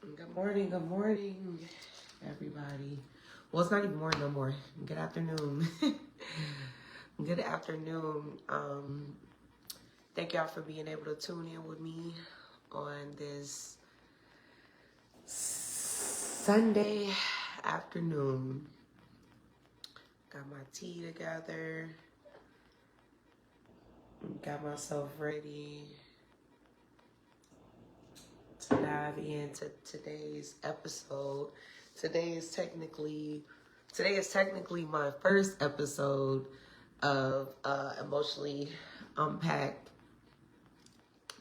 Good morning, everybody. Well, it's not even morning no more. Good afternoon. Good afternoon. Thank y'all for being able to tune in with me on this Sunday afternoon. Got my tea together. Got myself ready to dive into today's episode. Today is technically my first episode of Emotionally Unpacked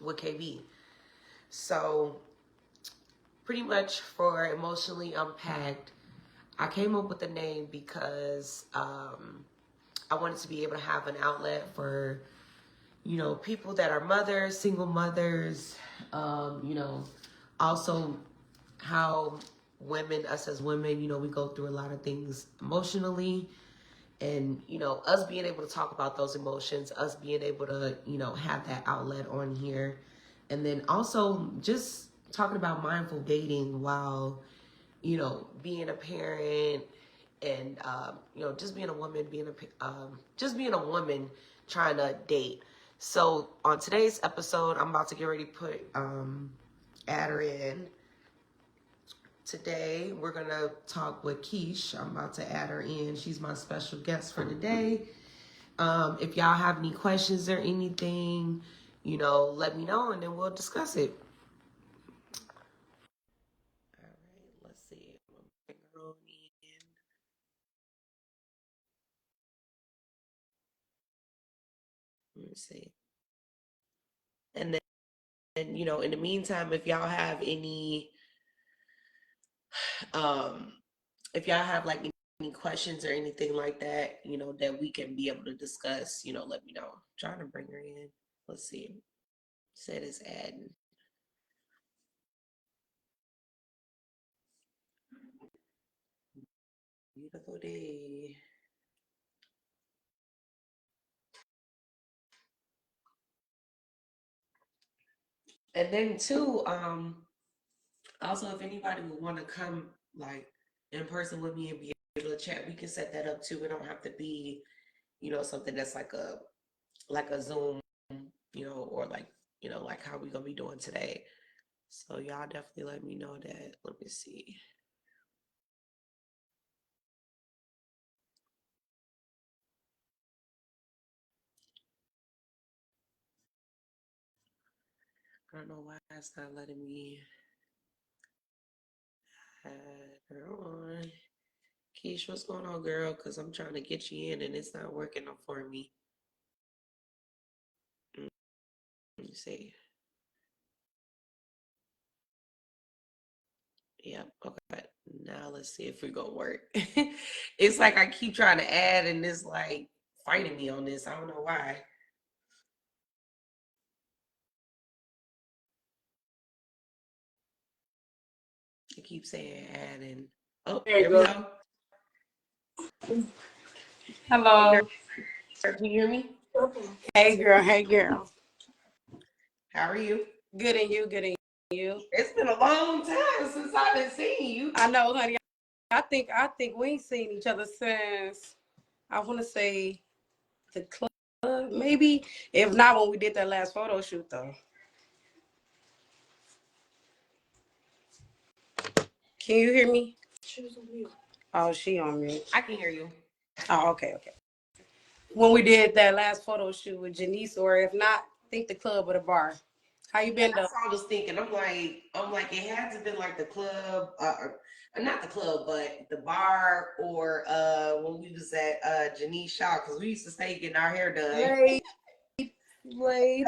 with KB. So pretty much for Emotionally Unpacked, I came up with the name because I wanted to be able to have an outlet for, people that are mothers, single mothers, also how us as women, we go through a lot of things emotionally. And, us being able to talk about those emotions, us being able to, have that outlet on here. And then also just talking about mindful dating while, being a parent and, just being a woman, just being a woman trying to date. So on today's episode, I'm about to get ready to put Adder in. Today, we're going to talk with Keish. I'm about to add her in. She's my special guest for today. If y'all have any questions or anything, let me know and then we'll discuss it. All right, let's see. I'm going to bring her on in. Let me see. And then, in the meantime, um, if y'all have like any questions or anything like that, that we can be able to discuss, let me know. I'm trying to bring her in. Let's see. Said it's adding. Beautiful day. And then too, also if anybody would want to come like in person with me and be able to chat, we can set that up too. It don't have to be, something that's like a Zoom, or like, like how we gonna be doing today. So y'all definitely let me know that. Let me see. I don't know why it's not letting me add her on. Keish, what's going on, girl? Because I'm trying to get you in and it's not working for me. Let me see. Yep. Okay. Now let's see if we're gonna work. It's like I keep trying to add and it's like fighting me on this. I don't know why. It keeps saying add and oh, There you there we go. go. Hey Hello. girl, can you hear me? Hey girl. Hey girl. How are you? Good and you. Good and you. It's been a long time since I've been seeing you. I know, honey. I think we ain't seen each other since I want to say the club, maybe. If not, when we did that last photo shoot, though. Can you hear me? She was on mute. Oh, she on mute. I can hear you. Oh, okay, okay. When we did that last photo shoot with Janice, or if not, I think the club or the bar. How you Yeah, been, though? that's what I was thinking. I'm like, it had to been like the club, not the club, but the bar, or when we was at Janice Shaw, because we used to stay getting our hair done. Laid, laid.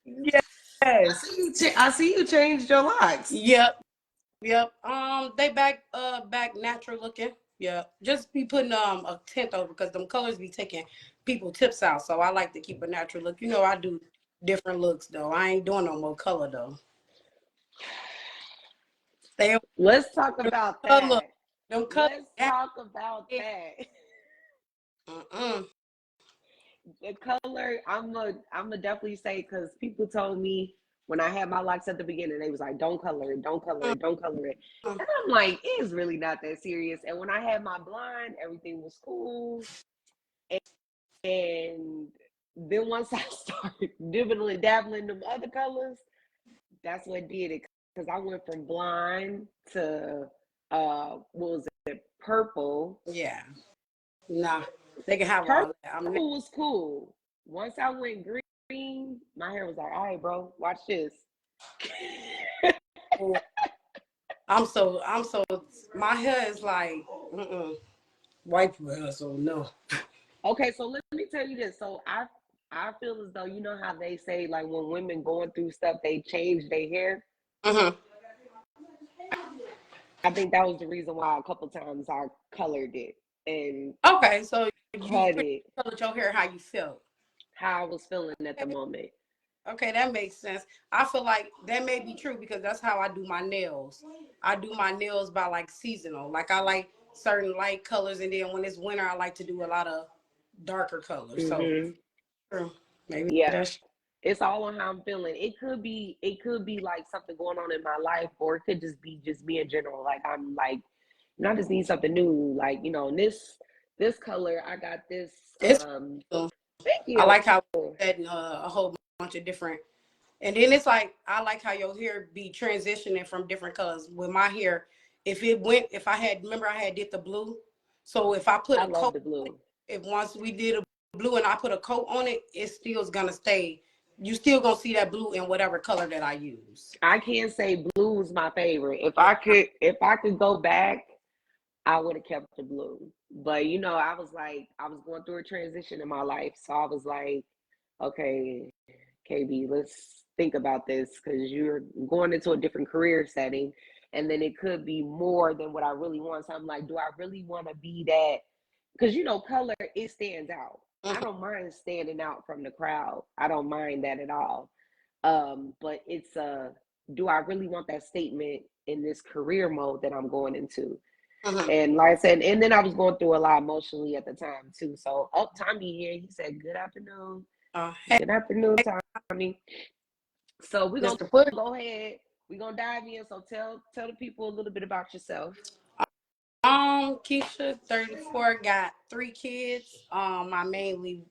Yes. I see you changed your locks. Yep. Yep. They back natural looking. Yeah. Just be putting a tint over because them colors be taking people tips out. So I like to keep a natural look. You know, I do different looks though. I ain't doing no more color though. Stay Let's talk about color. that. Them colors. Let's talk about that. Mm-mm. The color, I'm a definitely say because people told me When I had my locks at the beginning, they was like, don't color it, don't color it, don't color it. And I'm like, it's really not that serious. And when I had my blonde, everything was cool. And then once I started dibbling, dabbling them other colors, that's what did it. Because I went from blonde to what was it, purple. Yeah. Nah, they can have all Purple that. was cool. Once I went green, my hair was like, all right, bro, watch this. I'm so my hair is like white people hair, so no. Okay, so let me tell you this. So I feel as though, you know how they say like when women going through stuff, they change their hair. Mm-hmm. I think that was the reason why a couple times I colored it and Okay, so you cut pretty it colored your hair how you felt. how I was feeling at the moment. Okay, that makes sense. I feel like that may be true because that's how I do my nails. I do my nails by like seasonal. Like I like certain light colors, and then when it's winter, I like to do a lot of darker colors. So maybe Yeah. that's It's all on how I'm feeling. It could be like something going on in my life, or it could just be in general. Like I'm like, you know, I just need something new. Like, you know, this color, I got this it's. thank I you. like how that a whole bunch of different. And then it's like I like how your hair be transitioning from different colors. With my hair, if I had remember I had did the blue, so if I put I a love coat, the blue. if once we did a blue and I put a coat on it, it still's gonna stay. You still gonna see that blue in whatever color that I use. I can't say blue is my favorite. Yeah. If I could go back, I would have kept the blue. But you know, I was going through a transition in my life. So I was like, okay, KB, let's think about this because you're going into a different career setting. And then it could be more than what I really want. So I'm like, do I really want to be that? Because, you know, color, it stands out. I Mhm. don't mind standing out from the crowd. I don't mind that at all. But it's do I really want that statement in this career mode that I'm going into? Mhm. And like I said, and then I was going through a lot emotionally at the time too. So Tommy here, he said, good afternoon. Hey, Good afternoon, Tommy. So we're gonna Mr. Pudding. go ahead. We're gonna dive in. So tell the people a little bit about yourself. Keisha, 34, got 3 kids. I mainly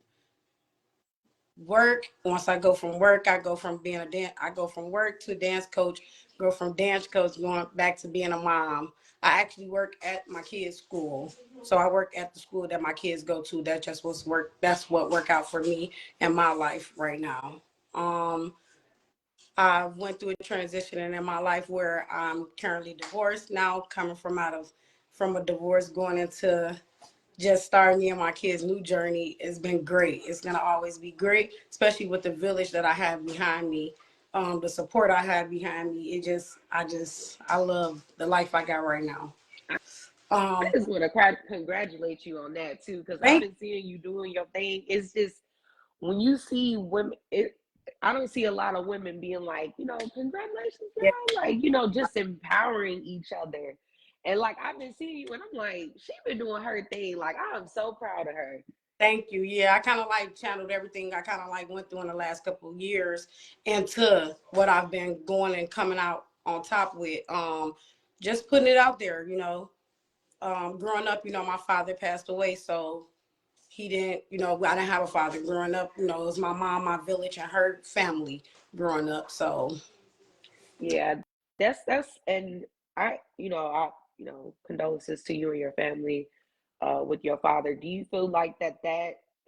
work. Once I go from work, I go from being a dance. I go from work to dance coach. Go from dance coach going back to being a mom. I actually work at my kids' school, so I work at the school that my kids go to. That just was work. That's what work out for me in my life right now. I went through a transition in my life where I'm currently divorced now, coming from a divorce, going into just starting me and my kids' new journey. Has been great. It's gonna always be great, especially with the village that I have behind me, the support I have behind me. I love the life I got right now. I Um, just want to congratulate you on that too, because I've thank been seeing you doing your thing. It's just when you see women, I don't see a lot of women being like, you know, congratulations, you. girl. Like, you know, just empowering each other. And like I've been seeing you, and I'm like, she been doing her thing. Like I'm so proud of her. Thank you. Yeah, I kind of like channeled everything I kind of like went through in the last couple of years into what I've been going and coming out on top with. Just putting it out there, growing up, my father passed away, so he didn't, I didn't have a father growing up. It was my mom, my village, and her family growing up. So Yeah, and you know, condolences to you and your family with your father. Do you feel like that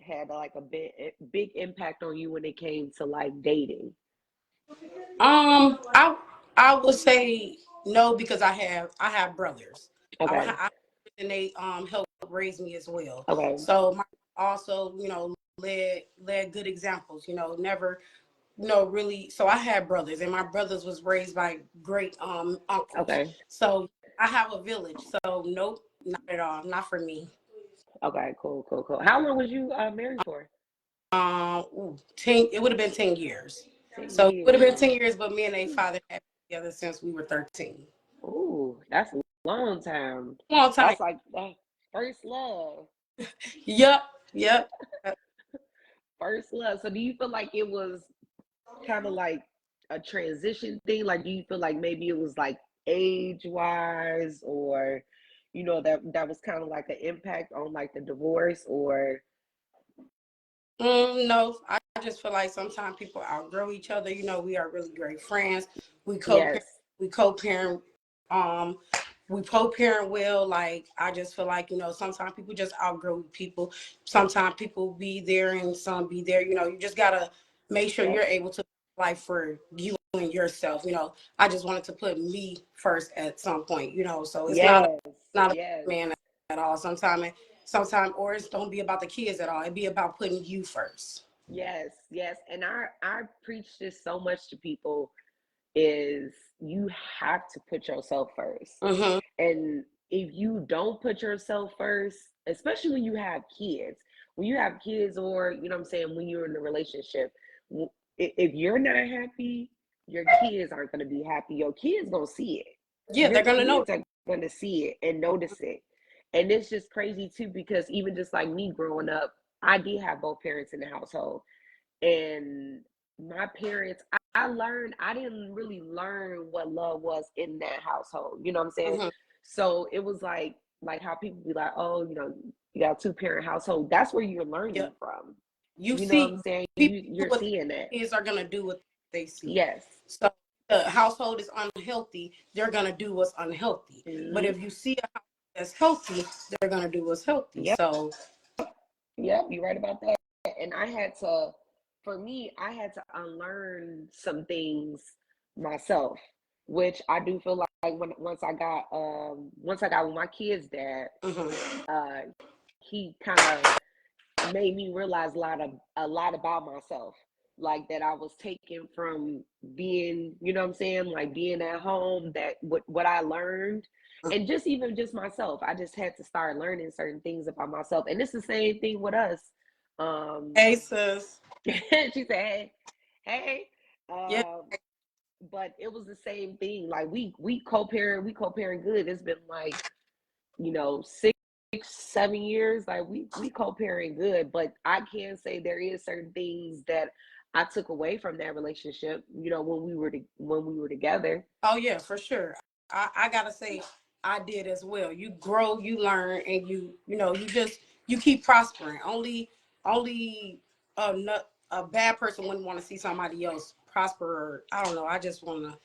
had like a big impact on you when it came to like dating? I would say no because I have brothers. Okay, And they helped raise me as well. okay, So my also led good examples. Never really. So I had brothers, and my brothers was raised by great uncles. okay, So I have a village. So nope, not at all. Not for me. okay. Cool, cool, cool. How long was you married for? 10. It would have been 10 years. 10 So it would have been years. 10 years, but me and a father have been together since we were 13. Ooh, that's a long time. Long time. That's like first love. Yep. Yep. First love. So do you feel like it was kind of like a transition thing? Like, do you feel like maybe it was like age wise, or that was kind of like an impact on like the divorce, or No, I just feel like sometimes people outgrow each other. We are really great friends. We co-parent, yes, we co-parent, um, we co-parent well. Like I just feel like sometimes people just outgrow people. Sometimes people be there and some be there. You just gotta make sure yes, you're able to life for you and yourself. I just wanted to put me first at some point. So it's not yes, not a yes. man at all. Sometimes, or it's don't be about the kids at all. It be about putting you first. Yes, yes. And I preach this so much to people is you have to put yourself first. Mm-hmm. And if you don't put yourself first, especially when you have kids or you know what I'm saying, when you're in a relationship, if you're not happy, your kids aren't going to be happy. Your kids going to see it. Yeah, Your they're gonna know. kids are going to see it and notice it. And it's just crazy too because even just like me growing up, I did have both parents in the household. And my parents, I learned, I didn't really learn what love was in that household. You know what I'm saying? Mm-hmm. So it was like how people be like, oh, you got a two-parent household. That's where you're Yep. learning from. You You know what see, I'm saying? people do You're what seeing that. kids are gonna do what they see. Yes. So the household is unhealthy. They're gonna do what's unhealthy. But Mm-hmm. if you see a house that's healthy, they're gonna do what's healthy. Yep. So Yep. You're right about that. And for me, I had to unlearn some things myself, which I do feel like once I got with my kid's dad, mm-hmm. uh, he kind of made me realize a lot about myself, like that I was taken from being, you know what I'm saying, like being at home, that what I learned, and just even just myself, I just had to start learning certain things about myself, and it's the same thing with us. Hey sis. She said, hey, Yeah. but it was the same thing. Like we co-parent good. It's been like 6, 7 years. Like we co-parent good, but I can say there is certain things that I took away from that relationship. When we were together. Oh yeah, for sure. I gotta say, I did as well. You grow, you learn, and you keep prospering. Only a bad person wouldn't want to see somebody else prosper. Or, I don't know. I just want to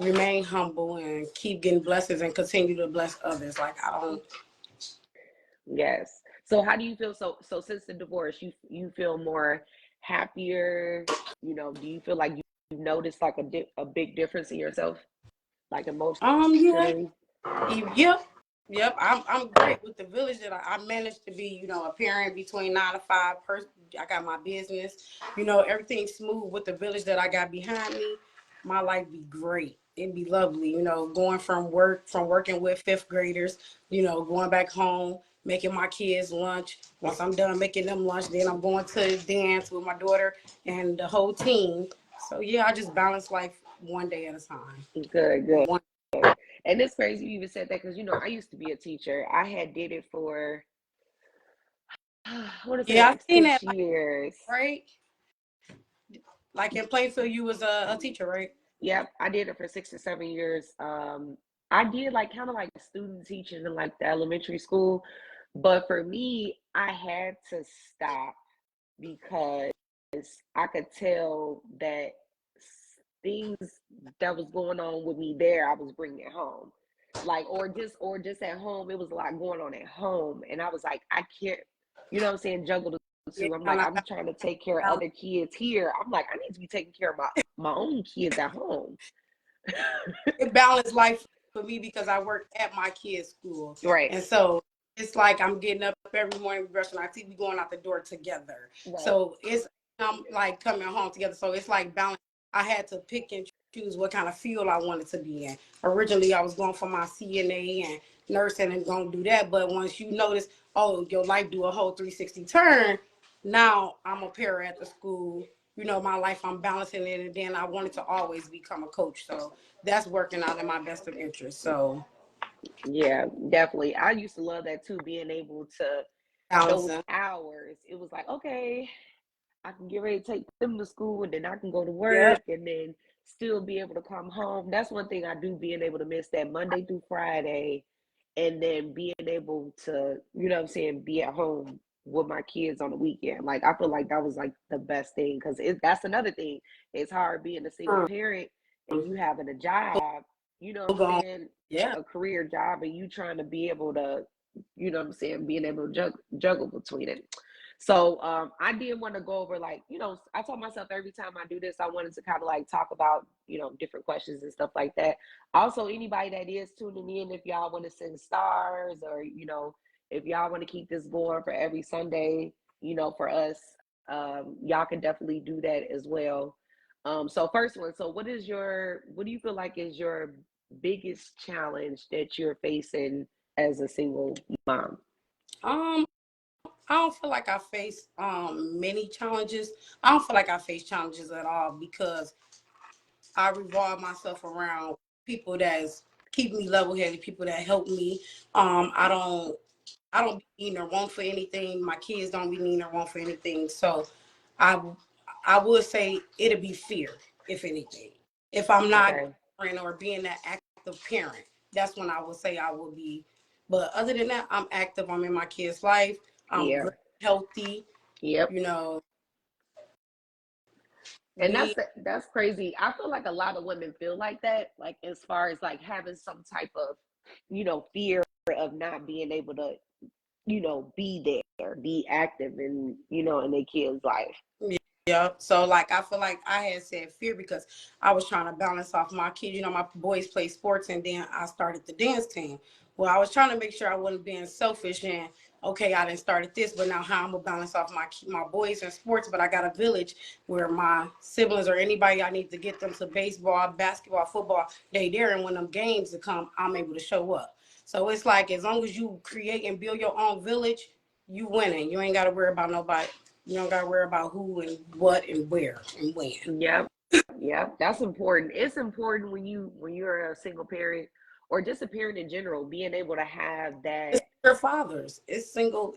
remain humble and keep getting blessings and continue to bless others. Like I don't. Yes. So how do you feel? So since the divorce, you feel more happier. Do you feel like you've noticed like a big difference in yourself, like Yeah. emotionally? Yep. Yep. I'm great with the village that I managed to be, a parent between 9 to 5 person. I got my business, everything smooth with the village that I got behind me. My life be great. It'd be lovely, going from working with fifth graders, going back home, making my kids lunch. Once I'm done making them lunch, then I'm going to dance with my daughter and the whole team. So yeah, I just balance life one day at a time. Good, good. One, And it's crazy you even said that because I used to be a teacher. I had did it for I want to say yeah, I like seen six that, like, years. right? Like in Plainfield, you was a teacher, right? Yep, I did it for 6 or 7 years. I did like kind of like student teaching in like the elementary school, but for me, I had to stop because I could tell that things that was going on with me there, I was bringing it home. Like, or just at home, it was a lot going on at home, and I was like, I can't, what I'm saying, juggle the Yeah, two. I'm when like, I I'm got trying to take care of out. other kids here. I'm like, I need to be taking care of my own kids at home. It balanced life for me because I work at my kids' school, Right, and so it's like I'm getting up every morning, brushing our teeth, we going out the door together. right. So it's like coming home together. So it's like balance. I had to pick and choose what kind of field I wanted to be in. Originally, I was going for my CNA and nursing and going to do that, but once you notice, oh, your life do a whole 360 turn. Now I'm a para at the school. My life, I'm balancing it, and then I wanted to always become a coach. So that's working out in my best of interest. So Yeah, definitely. I used to love that too, being able to those balancing. hours. It was like, okay, I can get ready to take them to school and then I can go to Yeah. work and then still be able to come home. That's one thing I do, being able to miss that Monday through Friday, and then being able to, you know what I'm saying, be at home with my kids on the weekend. Like, I feel like that was like the best thing, because that's another thing. It's hard being a single parent and you having a job, you know what I'm saying, Yeah. a career job, and you trying to be able to, you know what I'm saying, being able to juggle between it. So I did want to go over, like, you know, I told myself every time I do this, I wanted to kind of like talk about, you know, different questions and stuff like that. Also, anybody that is tuning in, if y'all want to send stars, or, you know, if y'all want to keep this going for every Sunday, you know, for us, y'all can definitely do that as well. So first one, so what do you feel like is your biggest challenge that you're facing as a single mom? Um, I don't feel like I face many challenges. I don't feel like I face challenges at all because I revolve myself around people that's keep me level headed, people that help me. I don't be needing or want for anything. My kids don't be needing or want for anything. So I I would say it'll be fear, if anything. If I'm not Okay. or being that active parent, that's when I would say I will be. But other than that, I'm active. I'm in my kid's life. I'm Yeah. very healthy. Yep. You know, And we that's crazy. I feel like a lot of women feel like that, like as far as like having some type of, you know, fear of not being able to, you know, be there, be active in, you know, in their kid's life. yeah. So like I feel like I had said fear because I was trying to balance off my kids. You know, my boys play sports and then I started the dance team. Well, I was trying to make sure I wasn't being selfish and okay, I didn't started this, but now how I'm gonna balance off my boys in sports, but I got a village where my siblings or anybody I need to get them to baseball, basketball, football, they there, and when them games to come, I'm able to show up. So it's like as long as you create and build your own village, you winning. You ain't gotta worry about nobody. You don't gotta worry about who and what and where and when. Yep. Yep. That's important. It's important when you're a single parent, or just a parent in general, being able to have It's that. your fathers. It's single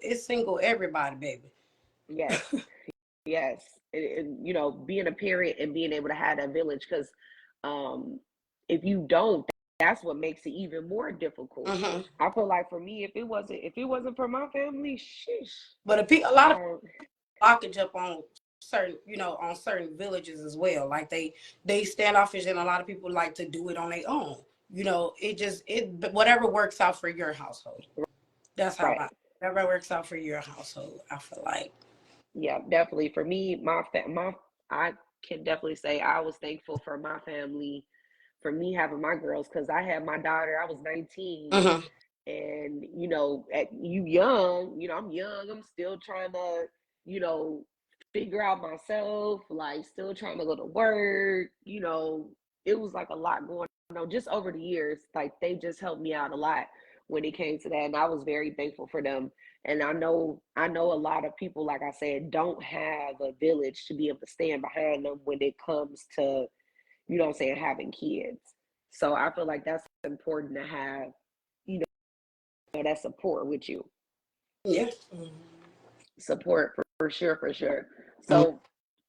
everybody, baby. Yes. Yes. You know, being a parent and being able to have that village, because um, if you don't, that's what makes it even more difficult. Hmm. I feel like for me, if it wasn't for my family, sheesh, But a I lot of don't. blockage up on certain, on certain villages as well. Like they standoffish, and a lot of people like to do it on their own. It whatever works out for your household. That's how Right. I whatever works out for your household. I feel like. Yeah, definitely. For me, I can definitely say I was thankful for my family, for me having my girls, because I had my daughter. I was 19, Hmm. and you know, you young, you know, I'm young. I'm still trying to, you know, figure out myself. Like, still trying to go to work. You know, it was like a lot going on. Just over the years, like they just helped me out a lot when it came to that, and I was very thankful for them. And I know a lot of people, like I said, don't have a village to be able to stand behind them when it comes to, you know what I'm saying, having kids. So I feel like that's important to have, you know, that support with you. Yeah. Support for sure, for sure. So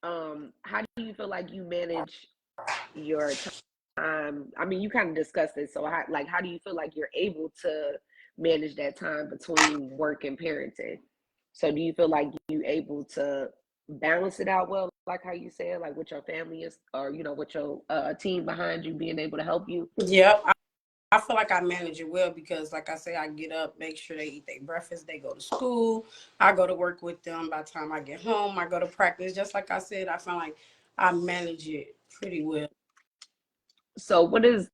how do you feel like you manage your time? I mean, you kind of discussed it. So how do you feel like you're able to manage that time between work and parenting? So do you feel like you able to balance it out well, like how you said, like with your family is, or you know, with your team behind you being able to help you? Yep. I feel like I manage it well because, like I say, I get up, make sure they eat their breakfast, they go to school. I go to work with them. By the time I get home, I go to practice. Just like I said, I feel like I manage it pretty well. So what do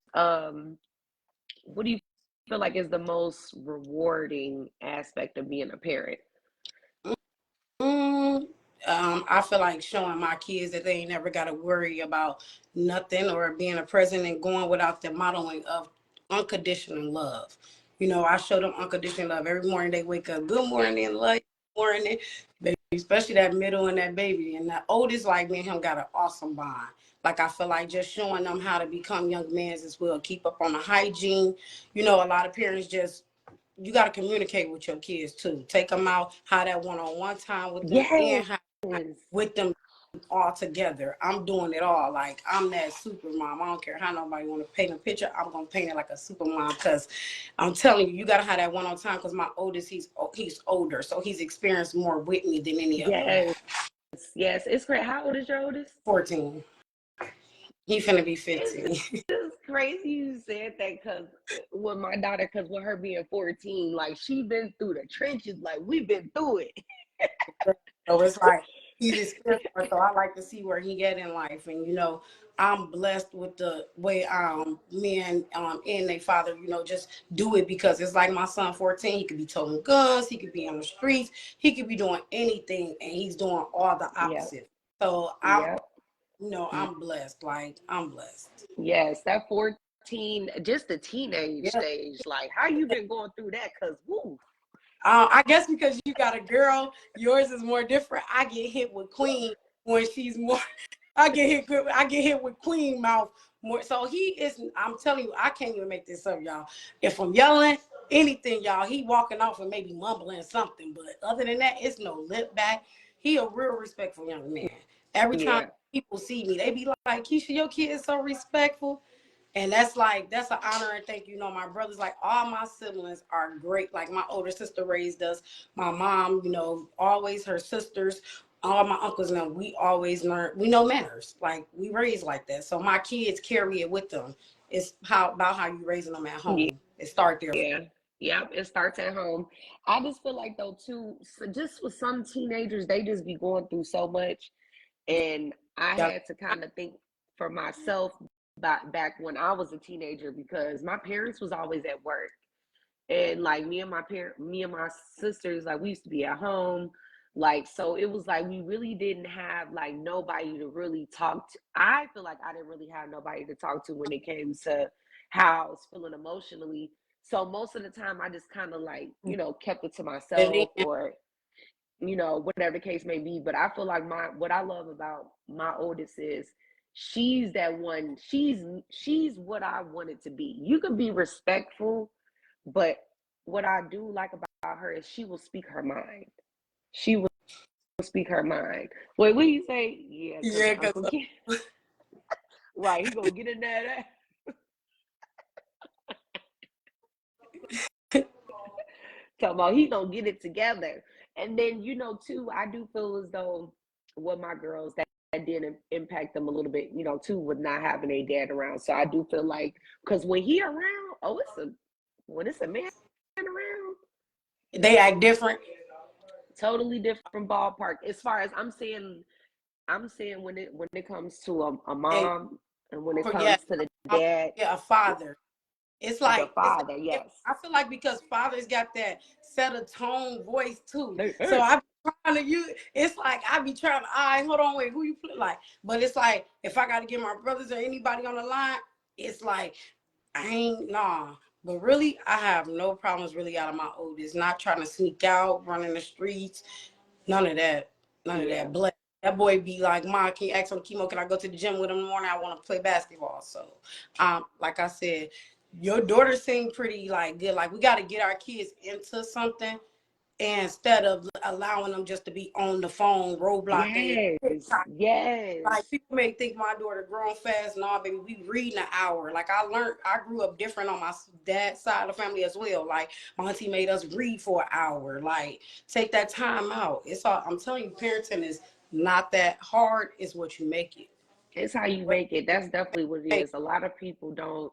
you feel like is the most rewarding aspect of being a parent? Mm, I feel like showing my kids that they ain't never got to worry about nothing or being a present and going without the modeling of unconditional love. I show them unconditional love every morning. They wake up, good morning, love you, morning, baby. Especially that middle and that baby. And the oldest, like me and him, got an awesome bond. Like I feel like just showing them how to become young men as well, keep up on the hygiene. A lot of parents just you got to communicate with your kids too. Take them out, how that one-on-one time with them, Yes. and how with them. all together. I'm doing it all. Like I'm that super mom. I don't care how nobody want to paint a picture. I'm gonna paint it like a super mom because I'm telling you, you gotta have that one on time. Because my oldest, he's older, so he's experienced more with me than any of them Yes, have. yes. It's great. How old is your oldest? 14. He finna be It's 15. just crazy you said that because with my daughter, because with her being 14, like she been through the trenches, like we've been through it. So it's like he's experienced, so I like to see where he get in life. And I'm blessed with the way me and their father, just do it because it's like my son 14, he could be toting guns, he could be on the streets, he could be doing anything, and he's doing all the Yep, opposite. So yep. I'm blessed. Like I'm blessed. Yes, that 14, just the teenage Yeah. stage. Like, how you been going through that? Because, woo. I guess because you got a girl, yours is more different. I get hit with Queen when she's more. I get hit with Queen mouth more. So he is. I'm telling you, I can't even make this up, y'all. If I'm yelling anything, y'all, he walking off and maybe mumbling something. But other than that, it's no lip back. He a real respectful young man. Every time Yeah, people see me, they be like, "Keisha, your kid is so respectful." And that's an honor and thank you. My brothers, like all my siblings are great. Like my older sister raised us. My mom, always her sisters, all my uncles, and them, we always learn, we know manners. Like we raised like that. So my kids carry it with them. It's about how you raising them at yeah, home. It start there. yeah. Yep, it starts at home. I just feel like, though, too, so just with some teenagers, they just be going through so much. And I Yeah. had to kind of think for myself back when I was a teenager because my parents was always at work. And like me and my sisters, like we used to be at home. Like, so it was like we really didn't have like nobody to really talk to. I feel like I didn't really have nobody to talk to when it came to how I was feeling emotionally. So most of the time I just kind of like, kept it to myself or, whatever the case may be. But I feel like what I love about my oldest is she's that one, she's what I wanted to be. You can be respectful, but what I do like about her is she will speak her mind. She will speak her mind. Wait, what do you say? Yeah, because Yeah, Uncle because Ken, right, he gonna get in there. Talking about he gonna get it together. And then, too, I do feel as though with my girls that did impact them a little bit, too, with not having a dad around. So I do feel like, because when he around, when it's a man around, they act different. totally different ballpark. As far as I'm saying when it comes to a And mom and when it yeah, comes to the dad, yeah, a father. It's the like father, yes. I feel like because fathers got that set of tone voice too. Hey, So hey. I be trying to use. It's like I be trying to. Hold on, wait, who you play like? But it's like if I got to get my brothers or anybody on the line, it's like I ain't nah. But really, I have no problems really out of my oldest. Not trying to sneak out, running the streets. None of that. None of Yeah. that. But that boy be like, "Ma, can you ask him chemo? Can I go to the gym with him in the morning? I want to play basketball." So, like I said, your daughter seemed pretty like good. Like we got to get our kids into something instead of allowing them just to be on the phone, roadblocking Yes. it. Like Yes. people may think my daughter grown fast. No, baby, we reading an hour. Like I grew up different on my dad's side of the family as well. Like my auntie made us read for an hour. Like take that time out. It's all I'm telling you, parenting is not that hard. It's what you make it. It's how you What make it. That's definitely what it you make. is. A lot of people don't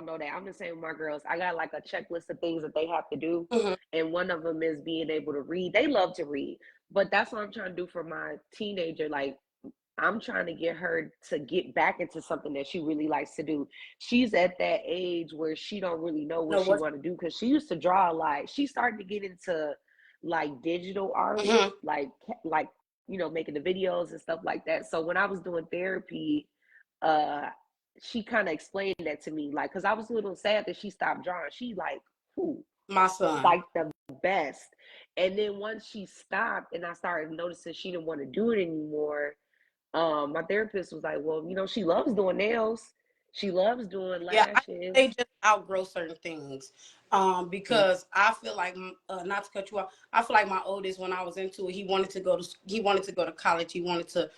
know that. I'm the same with my girls. I got like a checklist of things that they have to do. Mhm. And one of them is being able to read. They love to read. But that's what I'm trying to do for my teenager. Like I'm trying to get her to get back into something that she really likes to do. She's at that age where she don't really know what No, she what's want to do because she used to draw a lot. She started to get into like digital art, mhm. like making the videos and stuff like that. So when I was doing therapy, uh, she kind of explained that to me, like, because I was a little sad that she stopped drawing. She like, who, My son. like the best. And then once she stopped, and I started noticing she didn't want to do it anymore, my therapist was like, well, she loves doing nails. She loves doing Yeah, I, lashes. they just outgrow certain things. Because I feel like, not to cut you off, I feel like my oldest, when I was into it, he wanted to go to college. He wanted to,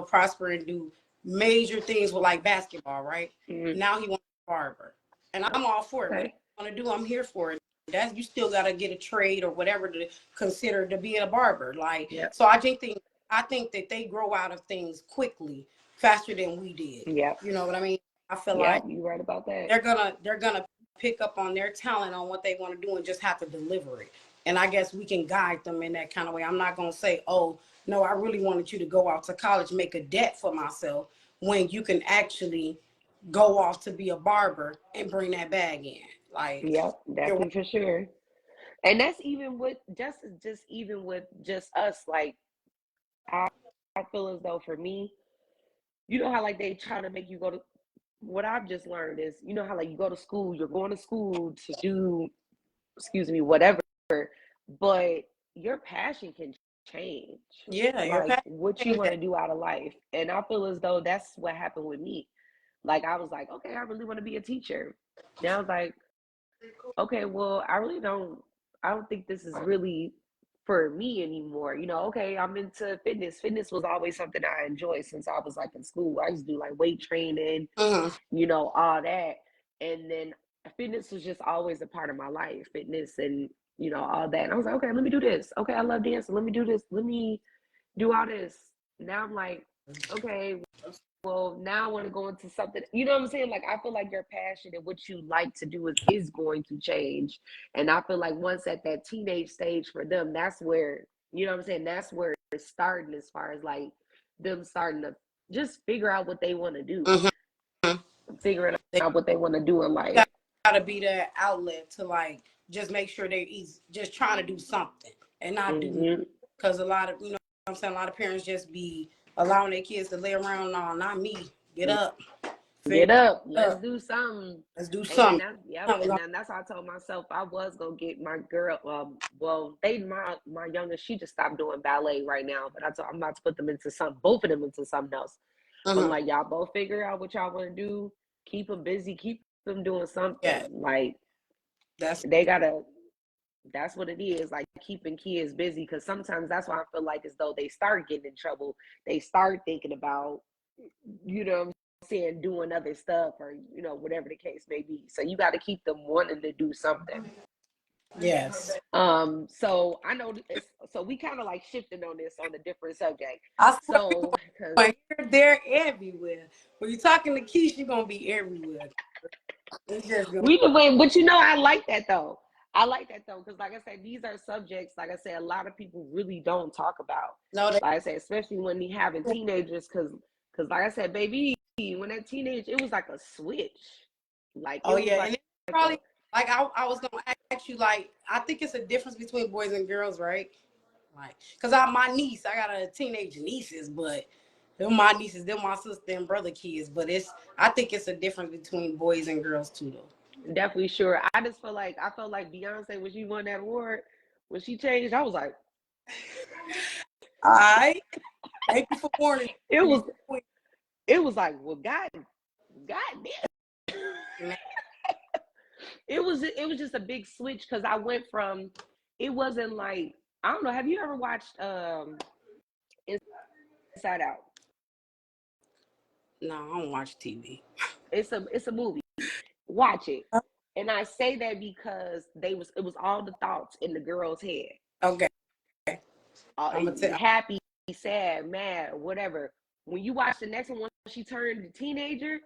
prosper and do major things with like basketball, right? Mm-hmm. Now he wants to be a barber, and I'm all for it. Whatever Okay. you want to do, I'm here for it. That's, you still got to get a trade or whatever to consider to be a barber. Like, Yep. so I think that they grow out of things quickly, faster than we did. Yep. You know what I mean? I feel Yep. like You're right about that. they're gonna pick up on their talent on what they want to do and just have to deliver it. And I guess we can guide them in that kind of way. I'm not gonna say, oh no, I really wanted you to go out to college, make a debt for myself, when you can actually go off to be a barber and bring that bag in. Like, Yep. Definitely for sure. And that's even with just even with just us. Like I, I feel as though for me, you know how like they try to make you go to, what I've just learned is, you know how like you go to school, you're going to school to do, excuse me, whatever, but your passion can change, yeah, your like passion what you changed want to that. do out of life. And I feel as though that's what happened with me. Like I was like, okay, I really want to be a teacher. Now I was like, okay, well, I don't think this is really for me anymore. You know, okay, I'm into fitness. Fitness was always something I enjoyed since I was like in school. I used to do like weight training, Mm-hmm. you know, all that. And then fitness was just always a part of my life, fitness and, you know, all that. And I was like, okay, let me do this. Okay, I love dancing. Let me do this. Let me do all this. Now I'm like, okay, well, now I want to go into something, you know what I'm saying? Like, I feel like your passion and what you like to do is going to change. And I feel like once at that teenage stage for them, that's where, you know what I'm saying? That's where it's starting, as far as like them starting to just figure out what they want to do, Mm-hmm. figuring They out what they want to do in life. gotta be that outlet to like just make sure they're just trying to do something and not do, Hmm. because a lot of, what I'm saying, a lot of parents just be allowing their kids to lay around. No, not me. Get up, Get figure up, it let's up, do something. let's do And then something. that's, yep, Not and gonna- then that's how I told myself I was gonna get my girl. Well, they my youngest, she just stopped doing ballet right now, but I'm about to put them into some, both of them into something else. I'm Mhm. like, y'all both figure out what y'all want to do. Keep them busy. Keep them doing Yeah, something. Like that's they gotta. That's what it is. Like keeping kids busy, because sometimes that's why I feel like as though they start getting in trouble. They start thinking about, you know what I'm saying, doing other stuff, or you know, whatever the case may be. So you got to keep them wanting to do something. yes. So I know it's, so we kind of like shifting on this on a different subject. I swear we So because going here, there, everywhere. When you're talking to Keisha, you're gonna be everywhere. It's just gonna. we can wait, but you know, I like that though. I like that though, because like I said, these are subjects, like I said, a lot of people really don't talk about. No, Like I said, especially when they having teenagers, because like I said, baby, when that teenage, it was like a switch. Like it oh was yeah, and like it's a, probably like I was gonna ask you, like, I think it's a difference between boys and girls, right? Like, cause my niece, I got a teenage nieces, but them my nieces, them my sister and brother kids. But I think it's a difference between boys and girls too, though. definitely sure. I just feel like, I felt like Beyonce when she won that award, when she changed, I was like, All right, thank you for warning it me. was it was like, well, God damn. Man, It was just a big switch, because I went from, it wasn't like, I don't know, have you ever watched Inside Out? no, I don't watch TV. It's a movie. Watch it. And I say that because it was all the thoughts in the girl's head. Okay, I'm gonna tell. Happy, sad, mad, whatever. When you watch the next one, once she turned a teenager,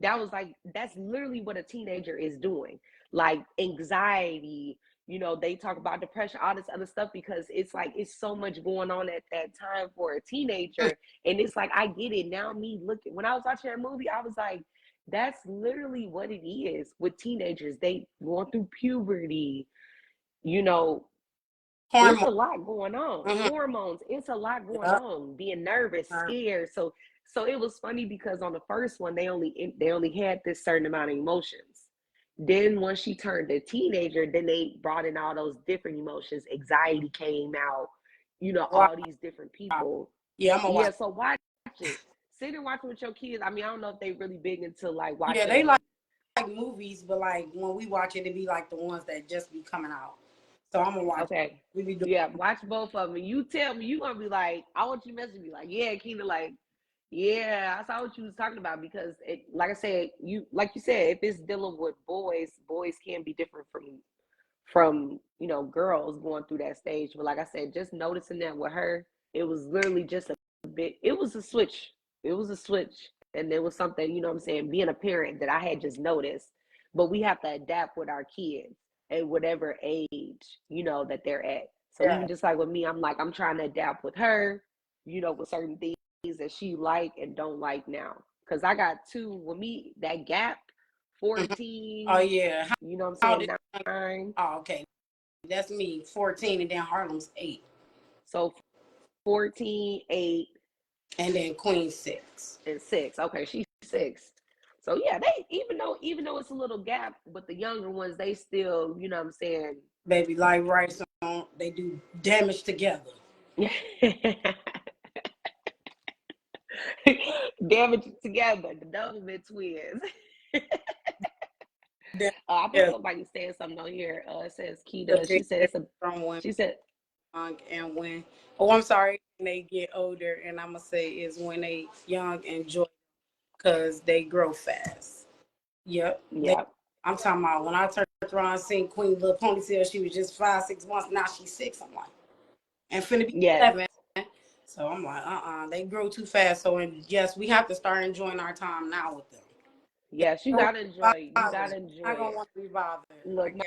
that was like, that's literally what a teenager is doing. Like anxiety, you know, they talk about depression, all this other stuff, because it's like it's so much going on at that time for a teenager. And it's like, I get it now. Me looking, when I was watching that movie, I was like, that's literally what it is with teenagers. They going through puberty, you know, it's Hormone. a lot going on. Mm-hmm. Hormones, it's a lot going Yeah. on. Being nervous, scared. So it was funny, because on the first one they only had this certain amount of emotions. Then once she turned a teenager, then they brought in all those different emotions. Anxiety came out, you know, Wow. all these different people. Yeah, I'm gonna Yeah, watch. so watch it. Sit and watch it with your kids. I mean, I don't know if they really big into like Yeah, they watching. like movies, but like when we watch it, it be like the ones that just be coming out. So I'm gonna watch. Okay. We be doing. Yeah, watch both of them. You tell me, you gonna be like, I want you to message me like, yeah, Keena, like, yeah, I saw what you was talking about because it, like I said, like you said, if it's dealing with boys, boys can be different from girls going through that stage. But like I said, just noticing that with her, it was literally just a bit. It was a switch. It was a switch, and there was something, what I'm saying, being a parent that I had just noticed. But we have to adapt with our kids at whatever age that they're at. So Yeah. even just like with me, I'm trying to adapt with her, with certain things that she like and don't like now. Cause I got two with me, that gap, Mhm. Oh 14, yeah. you know what I'm How saying, did? 9. Oh, okay. That's me. 14, and then Harlem's 8, So 14, 8, and then Queen 6. and 6. Okay, she's 6. So yeah, they even though it's a little gap, but the younger ones, they still, what I'm saying. Baby, like right on, they do damage together. Damage together, the Doberman twins. I put Yeah. somebody saying something on here. It says The Keita. big She said it's a. from when She said, young and when. Oh, I'm sorry. When they get older, and I'm gonna say is when they young and joy, because they grow fast. Yep. yeah, I'm talking about when I turned around and seen Queen Little Ponytail, she was just 5, 6 months. Now she's 6. I'm like, and finna be yes, 7. So I'm like, they grow too fast. So and yes, we have to start enjoying our time now with them. yes. You Don't gotta be enjoy. You bothered. gotta I enjoy don't it. want to be bothered. I Look, got.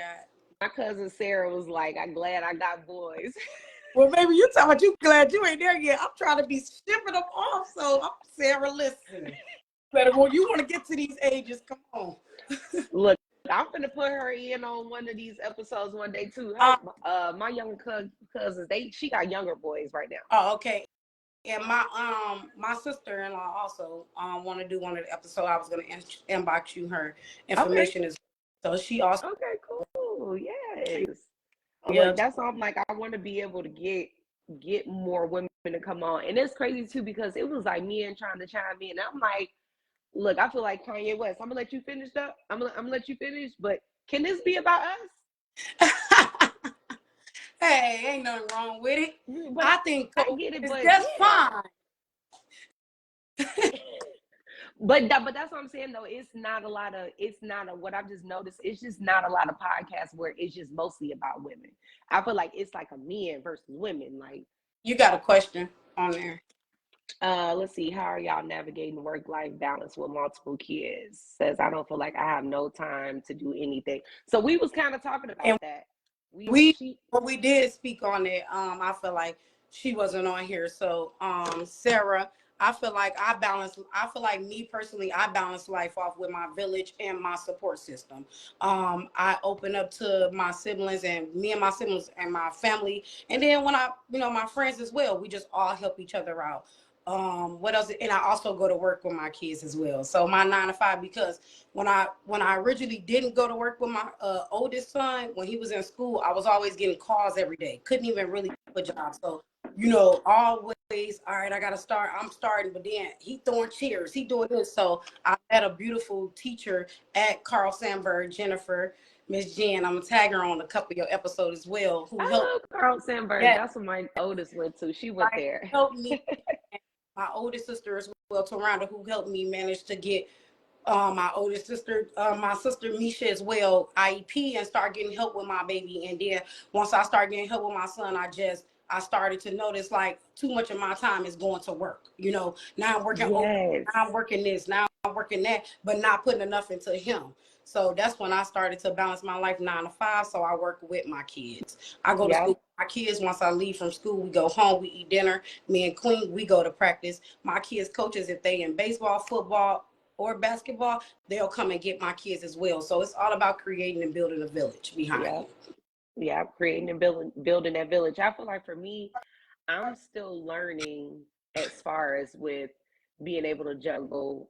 my cousin Sarah was like, "I'm glad I got boys." Well, baby, you talking about you glad you ain't there yet. I'm trying to be shipping them off. So I'm Sarah, listen. Better when you want to get to these ages, come on. Look, I'm gonna put her in on one of these episodes one day too. Um, My younger cousins, she got younger boys right now. oh, okay. And my sister in law also want to do one of the episodes. I was gonna inbox you her Okay, information is so she also okay, cool. Yes. Look, yep. that's all I'm like. I want to be able to get more women to come on, and it's crazy too because it was like me and trying to chime in. I'm like, look, I feel like Kanye West. I'm gonna let you finish up. I'm gonna let you finish, but can this be about us? Hey, ain't nothing wrong with it. But I think I COVID get it, is but just yeah. fine. But that's what I'm saying though. It's not a what I've just noticed. It's just not a lot of podcasts where it's just mostly about women. I feel like it's like a men versus women. Like, You got a question on there. let's see, how are y'all navigating work-life balance with multiple kids? Says I don't feel like I have no time to do anything. So we was kind of talking about And that. we She we did speak on it. I feel like she wasn't on here. So Sarah, I feel like me personally, I balance life off with my village and my support system. I open up to my siblings and me and my siblings and my family. And then when my friends as well, we just all help each other out. What else? And I also go to work with my kids as well. So my 9 to 5, because when I originally didn't go to work with my oldest son when he was in school, I was always getting calls every day. Couldn't even really do a job. So always, all right, I gotta start. I'm starting, but then he throwing chairs, he doing this. So I had a beautiful teacher at Carl Sandburg, Jennifer, Miss Jen. I'm gonna tag her on a couple of your episodes as well. Who I helped? love Carl Sandburg. Yeah, That's what my oldest went to. She went like there. helped me. My oldest sister as well, Taronda, who helped me manage to get my oldest sister, my sister Misha as well, IEP, and start getting help with my baby. And then once I started getting help with my son, I started to notice like too much of my time is going to work. Now I'm working over, Yes. now I'm working this, now I'm working that, but not putting enough into him. So that's when I started to balance my life 9 to 5. So I work with my kids. I go to school Yep. with my kids. Once I leave from school, we go home, we eat dinner. Me and Queen, we go to practice. My kids' coaches, if they in baseball, football, or basketball, they'll come and get my kids as well. So it's all about creating and building a village behind Yep. you. Yeah, creating and building that village. I feel like for me, I'm still learning as far as with being able to juggle,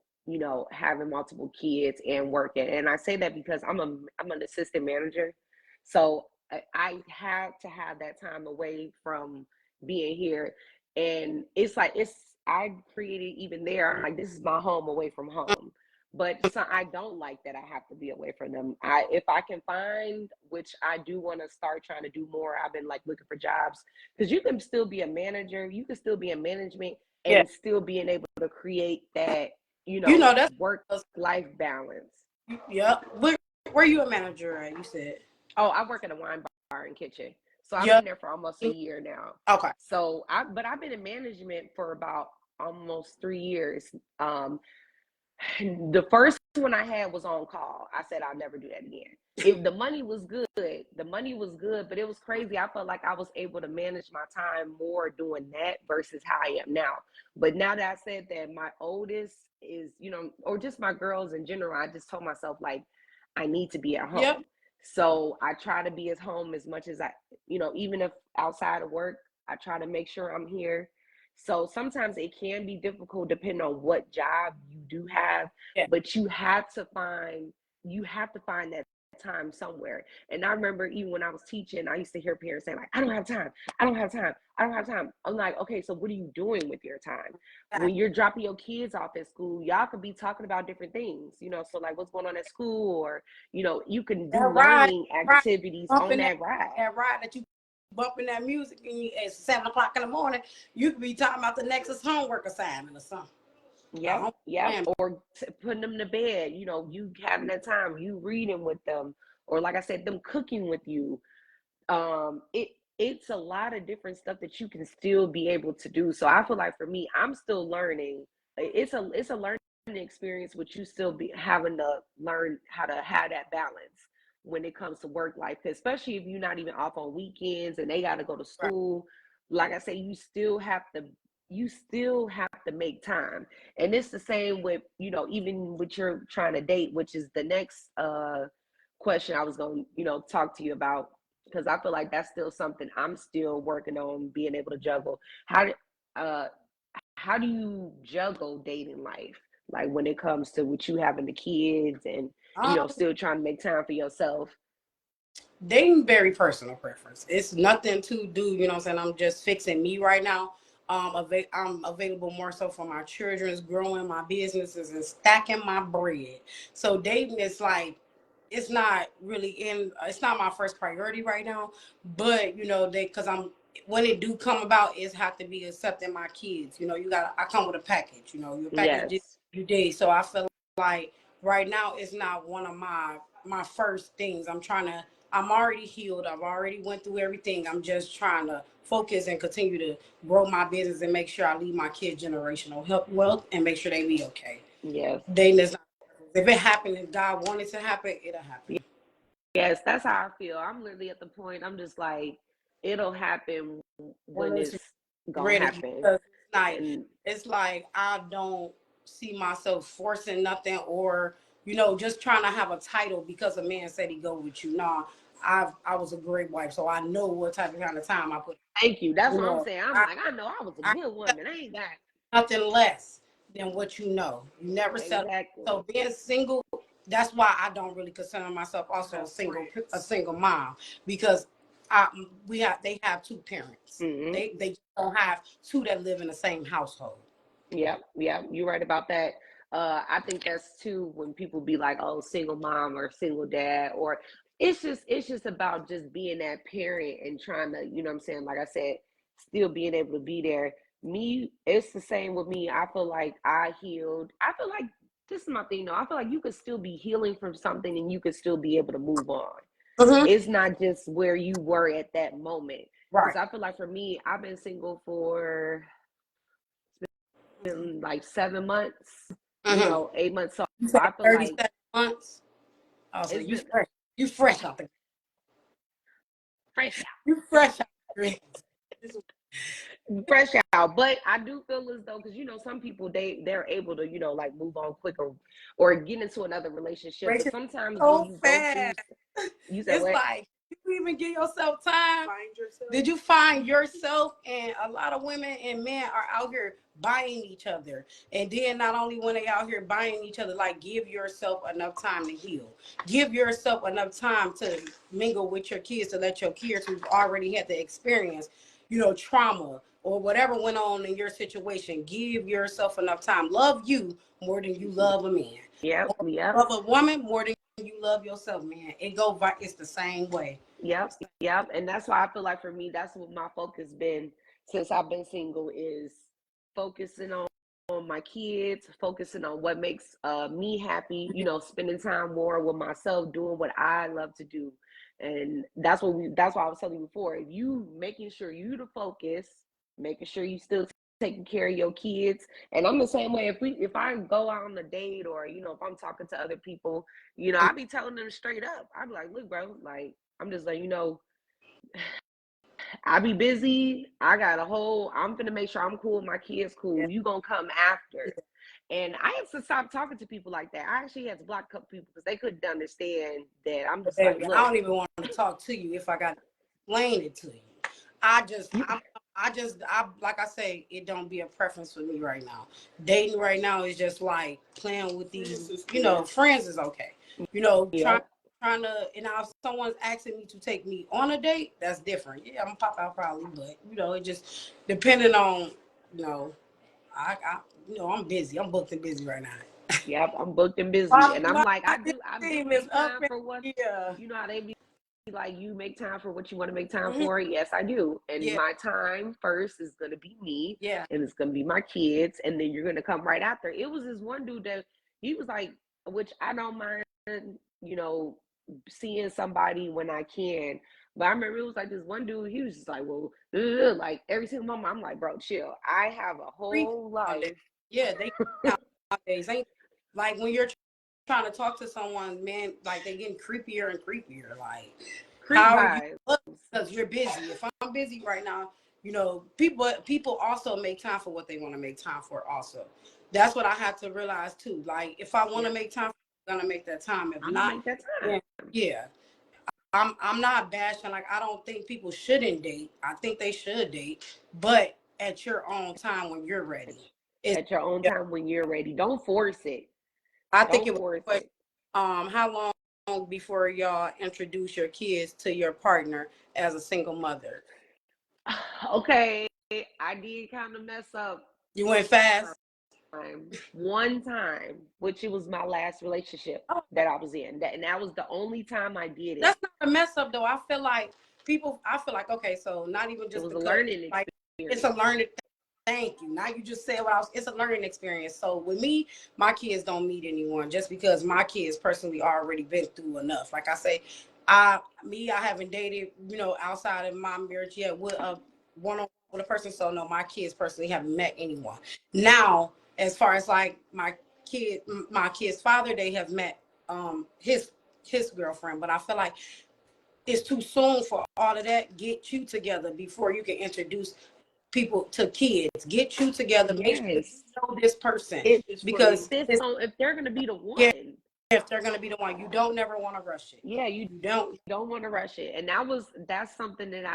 having multiple kids and working. And I say that because I'm an assistant manager. So I had to have that time away from being here. And it's like I created even there, I'm like, this is my home away from home. But so I don't like that I have to be away from them. If I can find, which I do want to start trying to do more. I've been like looking for jobs because you can still be a manager, you can still be in management Yeah. and still being able to create that, You know, that's work life balance. yep. Where you a manager at? You said. Oh, I work at a wine bar and kitchen. So I've been Yep. there for almost a year now. Okay. So but I've been in management for about almost 3 years. The first one I had was on call. I said I'll never do that again. If the money was good, but it was crazy. I felt like I was able to manage my time more doing that versus how I am now. But now that I said that my oldest is, or just my girls in general, I just told myself like I need to be at Yep. home. So I try to be at home as much as I, even if outside of work, I try to make sure I'm here. So sometimes it can be difficult depending on what job you do have, Yeah. but you have to find that time somewhere. And I remember even when I was teaching, I used to hear parents saying like, I don't have time. I don't have time. I don't have time. I'm like, okay, so what are you doing with your time? When you're dropping your kids off at school, y'all could be talking about different things, so like what's going on at school, or, you can do That ride, learning activities on bumping that ride. that ride that you bumping that music and at 7 o'clock in the morning, you could be talking about the next homework assignment or something. Yep. Or putting them to bed, you having that time, you reading with them, or like I said, them cooking with you. It's a lot of different stuff that you can still be able to do. So I feel like for me, I'm still learning. It's a learning experience, which you still be having to learn how to have that balance when it comes to work life, especially if you're not even off on weekends and they got to go to Right. school. Like I say, you still have to make time. And it's the same with, even with your trying to date, which is the next question I was going to, talk to you about, because I feel like that's still something I'm still working on, being able to juggle. Uh how do you juggle dating life? Like when it comes to with you having the kids and, Um, still trying to make time for yourself. Dating very personal preference. It's nothing to do, you know what I'm saying? I'm just fixing me right now. I'm available more so for my children's growing, my businesses, and stacking my bread. So dating is like, it's not my first priority right now. But because when it do come about, it's have to be accepting my kids. I come with a package. Your package Yes. you did. So I feel like right now it's not one of my first things. I'm already healed. I've already went through everything. I'm just trying to focus and continue to grow my business and make sure I leave my kids generational health, wealth, and make sure they be okay. Yes. Dating is not, if it happened, if God wanted to happen, it'll happen. Yes, that's how I feel. I'm literally at the point, I'm just like, it'll happen when When it's it's gonna ready, happen. because And it's like I don't see myself forcing nothing, or just trying to have a title because a man said he go with you. Nah, I was a great wife, so I know what type of kind of time I put. thank you. That's You what I'm know, saying. I'm I like, I know I was a I good woman. I ain't got nothing less than what you know. You never settle. exactly. So being single, that's why I don't really consider myself also a single mom, because they have two parents. Hmm. They don't have two that live in the same household. Yeah, you're right about that. I think that's too when people be like, "Oh, single mom or single dad," or it's just about just being that parent and trying to, you know what I'm saying? Like I said, still being able to be there. Me, it's the same with me. I feel like I healed. I feel like this is my thing though. I feel like you could still be healing from something and you could still be able to move on. Mm-hmm. It's not just where you were at that moment. Because Right. I feel like for me, I've been single for in like 7 months, Mm-hmm. 8 months. So You said I feel like 37 months. Oh, so it's you been fresh. You fresh out the fresh you fresh out the green. fresh out. But I do feel as though, because some people they're able to like move on quicker or get into another relationship. But Rachel, sometimes when so you go through, fast. you said It's what? like you even give yourself time. Did you find yourself? And a lot of women and men are out here buying each other. And then not only when they out here buying each other, like give yourself enough time to heal. Give yourself enough time to mingle with your kids, to let your kids who've already had the experience, trauma, or whatever went on in your situation. Give yourself enough time. Love you more than you love a man. Yep, Or yep, love a woman more than you love yourself, man. It's the same way. yep, yep. And that's why I feel like for me, that's what my focus been since I've been single is focusing on my kids, focusing on what makes me happy, you know, spending time more with myself, doing what I love to do. And that's why I was telling you before, if you making sure you the focus, making sure you still taking care of your kids. And I'm the same way. If I go out on a date or, you know, if I'm talking to other people, you know, I be telling them straight up. I be like, look, bro, like I'm just like, you know, I be busy. I'm gonna make sure I'm cool, my kids cool. Yeah. You gonna come after. And I had to stop talking to people like that. I actually had to block a couple people because they couldn't understand that. I'm just like, Baby, I look, don't even want to talk to you if I got to explain it to you. I just, you, I like I say, it don't be a preference for me right now. Dating right now is just like playing with these, you know, friends is okay. You know, yep, trying to, and now if someone's asking me to take me on a date, that's different. Yeah, I'm gonna pop out probably, but you know, it just depending on, you know, I you know, I'm busy. I'm booked and busy right now. yep, I'm booked and busy. My, And I'm my like, I do team is make up time in for what, here. you know how they be like, you make time for what you want to make time Mm-hmm. for. Yes, I do. And Yeah, my time first is going to be me, yeah. and it's going to be my kids, and then you're going to come right after. It was this one dude that he was like, which I don't mind, you know, seeing somebody when I can. But I remember it was like this one dude, he was just like, well, like every single moment, I'm like, bro, chill. I have a Creepy whole nowadays. life. Yeah, they nowadays ain't like when you're trying to talk to someone, man. Like they getting creepier and creepier. Like, Creep how are you? vibes. Because you're busy. If I'm busy right now, you know, people also make time for what they want to make time for. Also, that's what I had to realize too. Like, if I want to Yep. make time, I'm gonna make that time. If I'm going to not, make that time. then yeah. I'm not bashing. Like, I don't think people shouldn't date. I think they should date, but at your own time when you're At, ready. It's, at your own yeah, time when you're ready. Don't force it. I think it Don't was force a question. it. How long before y'all introduce your kids to your partner as a single mother? Okay, I did kind of mess up You went time. fast. One time, which it was my last relationship Oh, that I was in. And that was the only time I did it. that's not a mess up though. I feel like I feel like, okay, so not even It just was the a couple, learning like it's a experience. learning. Thank you. Now you just said what I was. It's a learning experience. So with me, my kids don't meet anyone just because my kids personally already been through enough. Like I say, I haven't dated, you know, outside of my marriage yet with a one on with a person. So no, my kids personally haven't met anyone. Now, as far as like my kid's father, they have met his girlfriend, but I feel like it's too soon for all of that. Get you together before you can introduce people to kids. Get you together. Make sure you Yes. know this person If because if they're gonna be the yeah, one, if they're gonna be the one, you don't never want to rush it. yeah, you You don't. don't want to rush it. And that's something that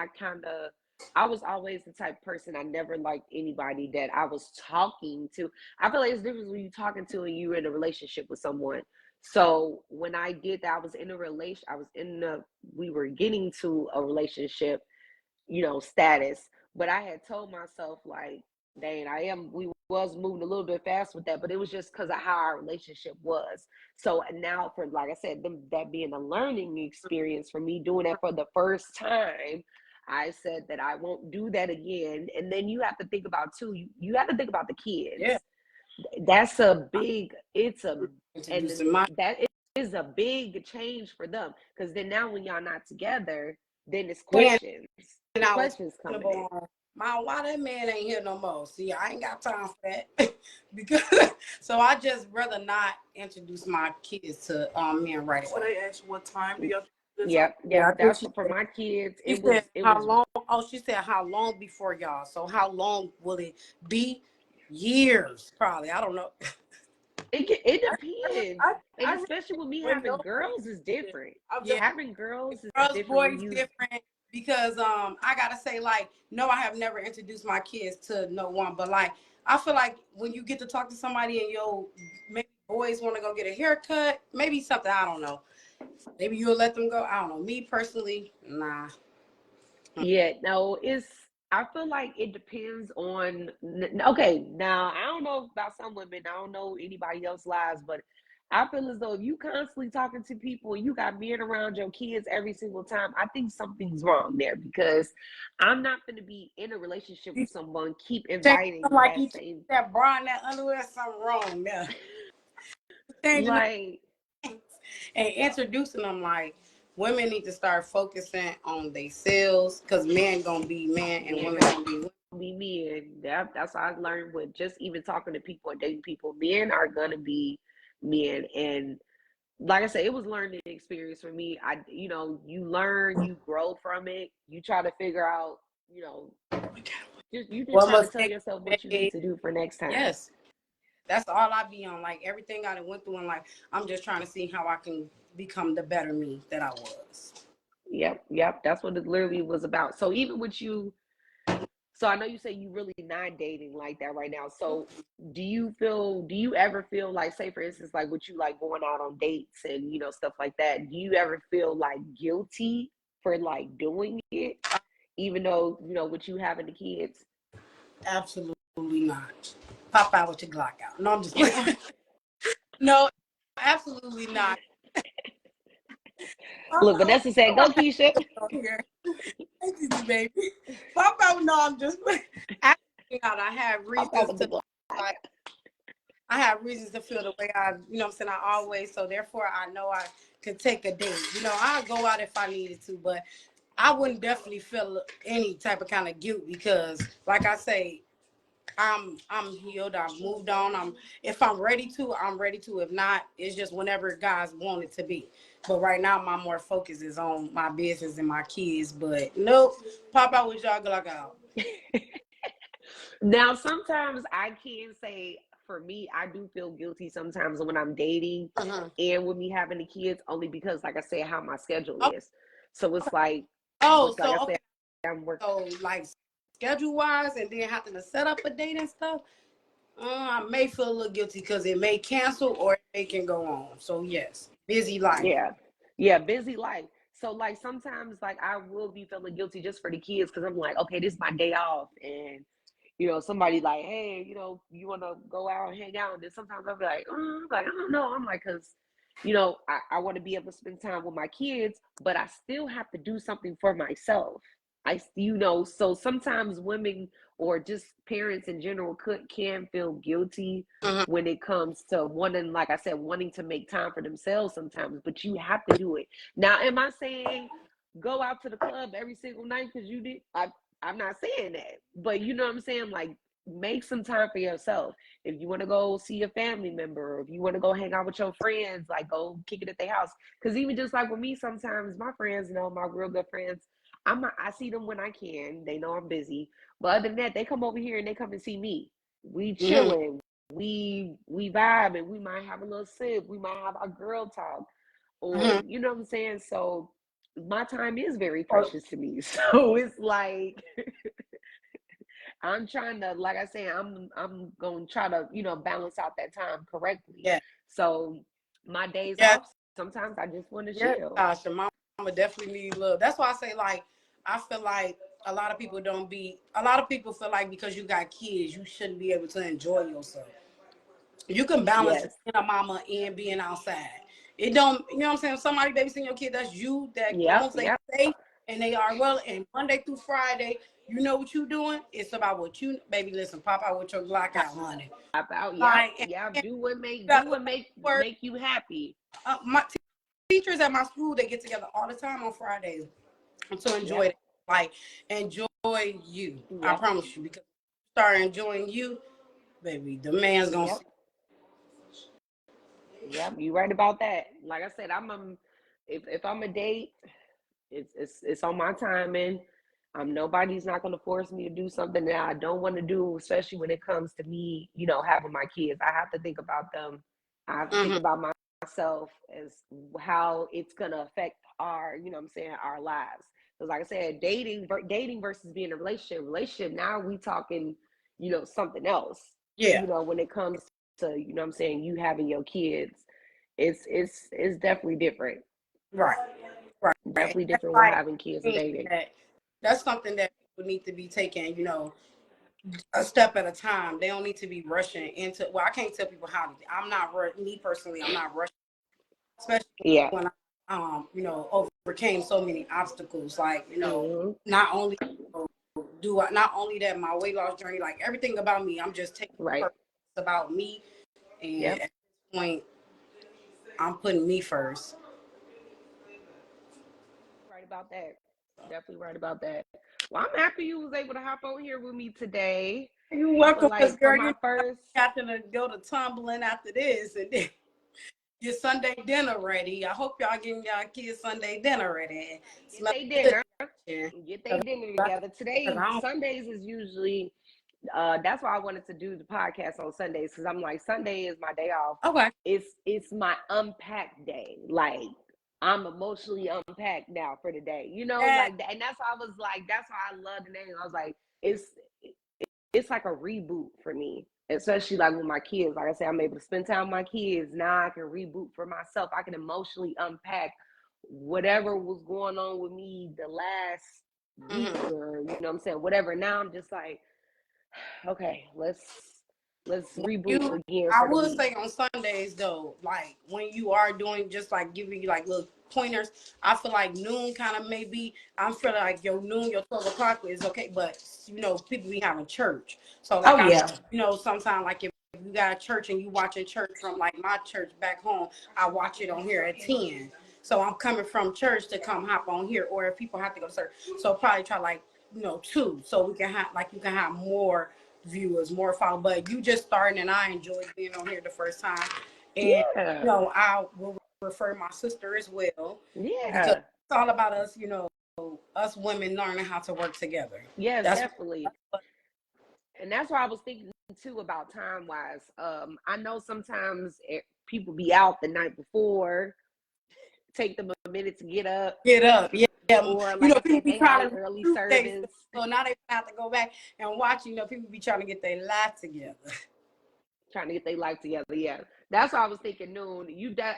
I was always the type of person. I never liked anybody that I was talking to. I feel like it's different when you talking to and you're in a relationship with someone. So when I did that, I was in the we were getting to a relationship, you know, status. But I had told myself like, dang, we was moving a little bit fast with that, but it was just because of how our relationship was. So now for, like I said, that being a learning experience for me doing that for the first time, I said that I won't do that again. And then you have to think about too, you have to think about the Yeah. kids. That's a big, and Introducing my that is a big change for them. Because then now when y'all not together, then it's then questions. It's I was questions coming in. questionable on my why that man ain't here no more. See, I ain't got time for that because so I just rather not introduce my kids to men right away. So they asked what time do y'all the time? Yep, Yeah, I yep. think That's for my kids. she said how long. Oh, she said how long before y'all. So how long will it be? Years, probably. I don't know. It depends, and I especially with me really having know. girls is different. I'm Yeah. just Having girls is Girls, different when boys, you. different because I gotta say, like, no, I have never introduced my kids to no one, but like I feel like when you get to talk to somebody and maybe boys want to go get a haircut, maybe something, I don't know. Maybe you'll let them go. I don't know. Me personally, nah. Yeah, no, I feel like it depends on. Okay, now I don't know about some women. I don't know anybody else's lives, but I feel as though if you constantly talking to people and you got men around your kids every single time, I think something's wrong there because I'm not going to be in a relationship with someone keep inviting Like that you same that bra and that underwear, something wrong there. Changing like. and introducing them like women need to start focusing on themselves because men gonna be men and Men women gonna gonna be women. be men. That's what I learned with just even talking to people and dating people. Men are gonna be men, and like I said, it was learning experience for me. You learn, you grow from it. You try to figure out, you just What trying to must tell yourself what you need to do for next time. yes. That's all I be on. Like everything I went through in life, I'm just trying to see how I can become the better me that I was. Yep. That's what it literally was about. So even with you, so I know you say you really not dating like that right now. So do you ever feel like, say for instance, like with you like going out on dates and stuff like that, do you ever feel like guilty for like doing it, even though, with you having the kids? Absolutely not. Pop out with your Glock out. No, I'm just playing. No, absolutely not. Pop Look, out Vanessa said, go Keisha. here. Thank you, baby. Pop out. No, I'm just playing. Absolutely not. I have Pop out reasons with the to Glock. like. I have reasons to feel the way I, I'm saying, I always, so therefore I know I could take a date. I'll go out if I needed to, but I wouldn't definitely feel any type of kind of guilt because, like I say, I'm healed. I've moved on. If I'm ready to, I'm ready to. If not, it's just whenever God's want it to be. But right now, my more focus is on my business and my kids. But nope, pop out with y'all Glock out. Now, sometimes I can say, for me, I do feel guilty sometimes when I'm dating and with me having the kids, only because, like I said, how my schedule Oh, is. So it's like, oh, like I so okay. said, I'm working. So like schedule wise, and then having to set up a date and stuff. I may feel a little guilty because it may cancel or it can go on. So yes, busy life. Yeah, busy life. So like sometimes like I will be feeling guilty just for the kids because I'm like, okay, this is my day off, and somebody like, hey, you want to go out and hang out, and then sometimes I'll be like, I don't know. I'm like, because I want to be able to spend time with my kids, but I still have to do something for myself. So sometimes women or just parents in general can feel guilty when it comes to wanting, like I said, wanting to make time for themselves sometimes, but you have to do it. Now, am I saying go out to the club every single night because you did? I'm not saying that, but you know what I'm saying? Like, make some time for yourself. If you want to go see a family member, or if you want to go hang out with your friends, like go kick it at their house. Because even just like with me, sometimes my friends, my real good friends, I see them when I can. They know I'm busy. But other than that, they come over here and they come and see me. We chilling. We vibe, and we might have a little sip. We might have our girl talk. Or you know what I'm saying? So my time is very precious to me. So it's like I'm trying to, like I say, I'm gonna try to, balance out that time correctly. Yeah. So my days Yeah. off, sometimes I just want to Yeah. chill. Gosh, your mama definitely need love. That's why I say, like, I feel like a lot of people feel like because you got kids, you shouldn't be able to enjoy yourself. You can balance Yes. being a mama and being outside. It don't, you know what I'm saying? Somebody babysitting your kid, that's you. That Yep. once they safe and they are well, and Monday through Friday, you know what you doing. It's about what you, baby. Listen, pop out with your Glock out, honey. Pop out. Like, Yep. Do what work. make you happy. My teachers at my school, they get together all the time on Fridays to enjoy it. Like, enjoy you. I Yep. promise you, because you start enjoying you, baby, the man's gonna see. Yep. You right about that. Like I said, if I'm a date, it's on my timing. Nobody's not going to force me to do something that I don't want to do, especially when it comes to me, having my kids. I have to think about them. I have to think about myself as how it's going to affect our, our lives. Because like I said, dating versus being in a relationship, now we talking, something else. Yeah. When it comes to, you having your kids, it's definitely different. Right. Definitely That's different with like having kids and dating. that's something that need to be taking, a step at a time. They don't need to be rushing into. Well, I can't tell people how to. I'm not me personally. I'm not rushing, especially Yeah. when I, overcame so many obstacles. Like, Mm-hmm. not only do I not only that my weight loss journey, like everything about me, I'm just taking Right. about me, and Yep. at this point, I'm putting me first. Right about that. Definitely right about that. Well, I'm happy you was able to hop on here with me today. You're I feel welcome, because like for girl, my first got to go to tumbling after this, and then get Sunday dinner ready. I hope y'all getting y'all kids Sunday dinner ready. get Smell they good. dinner, Yeah. get they dinner together. Today, Sundays is usually that's why I wanted to do the podcast on Sundays, because I'm like, Sunday is my day off. Okay. It's my unpacked day. Like, I'm emotionally unpacked now for the day. Like that. And that's why I was like, that's why I love the name. I was like, it's like a reboot for me, especially like with my kids. Like I said, I'm able to spend time with my kids. Now I can reboot for myself. I can emotionally unpack whatever was going on with me the last week, or what I'm saying, whatever. Now I'm just like, okay, let's reboot again I for the would week. say on Sundays though, like when you are doing, just like giving you like little pointers, I feel like noon kind of maybe, I'm feeling like your noon, your 12 o'clock is okay, but people be having church. So like, Oh yeah. sometimes like if you got a church and you watching church from like my church back home, I watch it on here at 10. So I'm coming from church to come hop on here, or if people have to go to church. So probably try like, 2, so we can have, like, you can have more viewers, more follow. But you just starting, and I enjoyed being on here the first time. And Yeah. I will refer my sister as well, because Yeah. it's all about us, us women learning how to work together. Yes, That's definitely. And that's why I was thinking too about time wise. I know sometimes people be out the night before, take them a minute to get up, get up. Yeah. or like I People said, be they had trying an to early recruit themselves, service. so now they have to go back and watch. People be trying to get their life together. Trying to get their life together. Yeah, that's why I was thinking noon.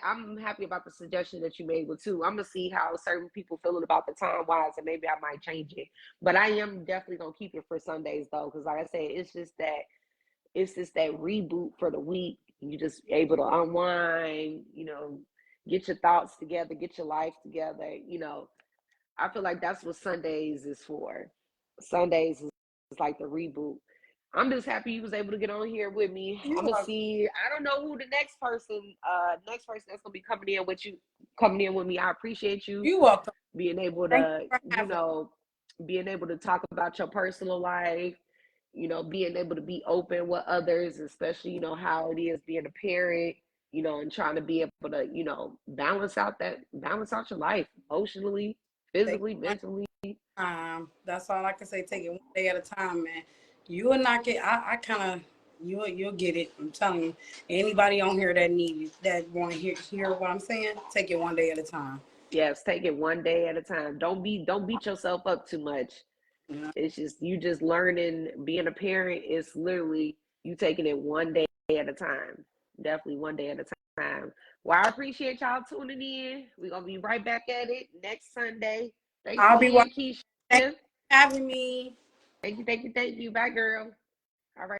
I'm happy about the suggestion that you made with too. I'm gonna see how certain people feeling about the time wise, and maybe I might change it. But I am definitely gonna keep it for Sundays though, because like I said, it's just that reboot for the week. You just able to unwind, get your thoughts together, get your life together. I feel like that's what Sundays is for. Sundays is like the reboot. I'm just happy you was able to get on here with me. I'm gonna see. I don't know who the next person that's gonna be coming in with me. I appreciate you You welcome. being able Thank to, you for having being able to talk about your personal life, being able to be open with others, especially, how it is being a parent, and trying to be able to, balance out your life emotionally, Take physically, one mentally. time. That's all I can say. Take it one day at a time, man. You will not get. I kind of. You'll get it. I'm telling you. Anybody on here that want to hear what I'm saying, take it one day at a time. Yes, take it one day at a time. Don't beat yourself up too much. Yeah. It's just you just learning. Being a parent is literally you taking it one day at a time. Definitely one day at a time. Well, I appreciate y'all tuning in. We're gonna be right back at it next Sunday. Thanks I'll be again, watching. Keisha. Thank you for having me. Thank you. Bye, girl. All right,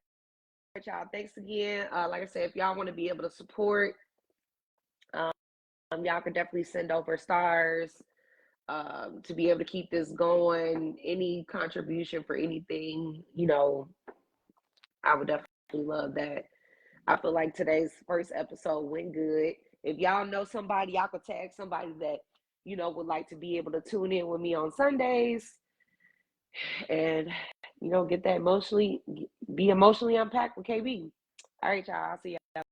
y'all. Thanks again. Like I said, if y'all want to be able to support, y'all can definitely send over stars to be able to keep this going. Any contribution for anything, I would definitely love that. I feel like today's first episode went good. If y'all know somebody, y'all could tag somebody that would like to be able to tune in with me on Sundays, and get that be emotionally unpacked with KB. All right, y'all. I'll see y'all.